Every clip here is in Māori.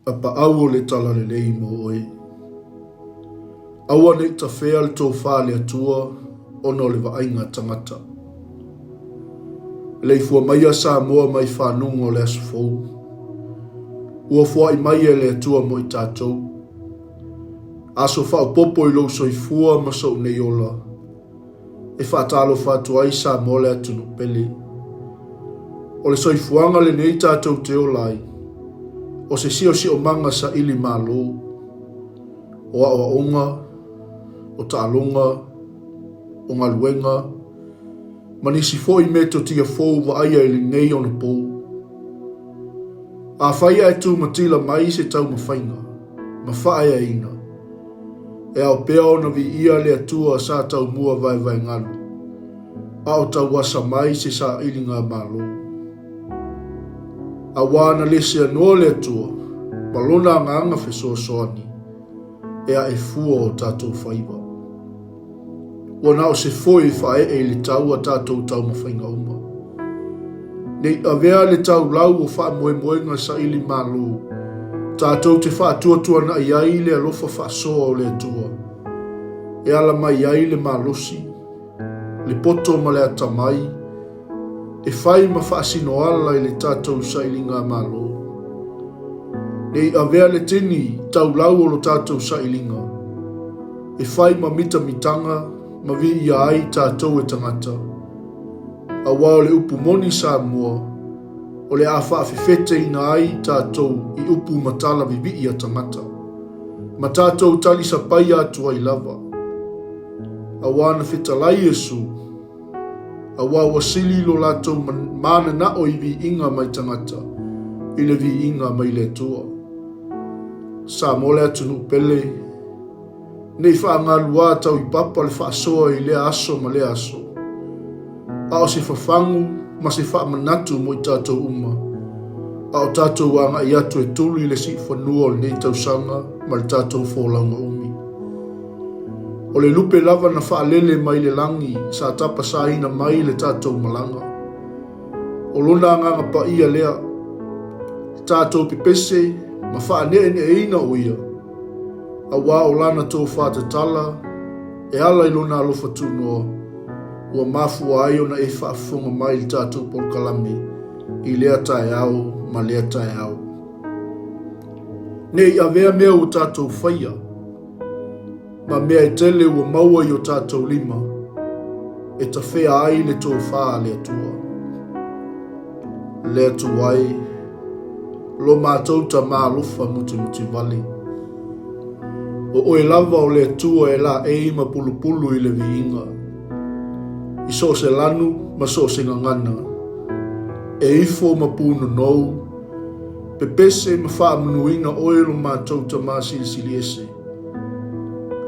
APAAU o le talalelei mo oe. Aua nei tafea le tofa le atua ono le vaaiga tagata. Le ifua maia Samoa mai whanunga o le asofou. Ua fua I mai e le atua mo I tātou. Aso whao popo I lo soifua ma so nei ola. E whaatalo whātua I Samoa le atunu pele. O le soifuanga le nei tātou te olai. O se sio si o manga sa ili malo. O awa onga, o tālonga, o ngaluenga. Manisi foi meto tia fou wa aia ili nei ona pou. A whaia e tu matila mai se tau mawhainga. Ma whaia ina. E au pea ona vi ia le atua sa tau mua vai nganu. A o tau wasa mai se sa ili ngā malo. A wana lese anua le atua, malona nganga fesoa soani, ea e fua o tātou whaiva. Wana o se foi whae e le tau a tātou tau mawhainga uma. Nei avea le tau lau o wha moenga sa ili malo, tātou te wha tuatua na iai le alofa wha soa o le atua. E ala mai iai le malosi, le poto ma le atamai, e whai ma whaasino ala I le tātou sa ili ngā malo. Nei avea le tini tau lau o lo tātou sa ilinga. E whai ma mitanga, ma vi ia ai tātou e tangata. A wao le upu moni Samoa, o le a whaafefete ina ai tātou I upu matala vivi ia tangata. Ma tātou tali sa pai atua I lava. A wana whetalai Yesu, a wā wasili lo lātou mana na o I vi inga mai tangata, I le vi inga mai le tua. Sa mo le atunu pele, nei wha ngā lua tau I papa le wha soa I le aso ma le aso. A o se whawhangu, ma se wha manatu mo I tātou uma. A o tātou wanga I atu e tulu I le si whanua o nei tau sanga, ma le tātou wholaunga umi. O le lupe lava na whaalele mai le langi sa tapa sa ina mai le tātou malanga. O lona nganga pa ia lea, tātou pipese ma whaane ne e ina o ia. A wā o lana tō whātatala, e ala I lona alofa tūnoa, ua mafua ai ona e whaafunga mai le tātou polkalami, I lea tae au ma lea tae au. Nei avea mea o tātou whaia, ma mea e tele ua maua I o tātou lima, e tafea ai le tofa le atua. Le atuai, lo mātou ta mālofa muti vale. O oe lava o le atua e la eima pulu I le viinga. I so se lanu, ma so se ngangana. E ifo ma pūna nou, pepese ma wha manuina oe lo mātou ta māsili ese.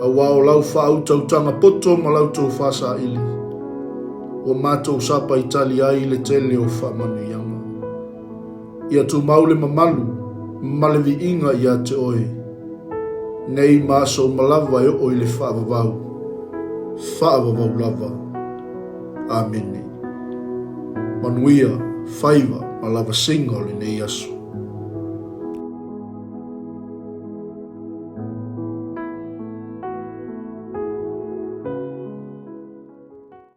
A wao lau whaau tautanga poto ma lau tau whasa ili. O mātou sapa Itali ai le tele o wha manu ianga. Ia tu maule mamalu, malevi inga ia te oe. Nei māso malava e oi le whaavavau. Whaavavau lava. Amene. Manuia, whaiva, malava singa le nei asu.